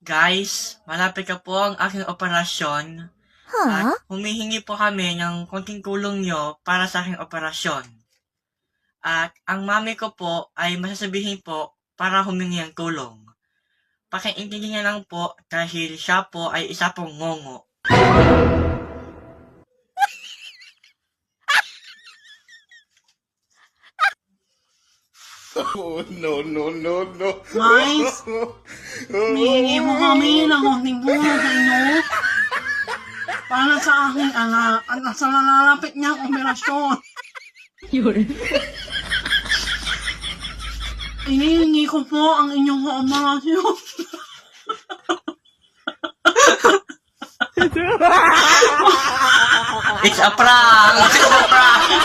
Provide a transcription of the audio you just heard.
Guys, malapit ka po ang aking operasyon at humihingi po kami ng konting tulong nyo para sa aking operasyon. At ang mami ko po ay masasabihin po para humingi ng tulong. Pakiintindi niya lang po dahil siya po ay isa pong ngongo. Oh, no. Guys, humihingi po kami ng konting tulong sa inyo para sa aking anak at sa nalalapit niyang operasyon. Inihingi ko po ang inyong kooperasyon. It's a prank! It's a prank!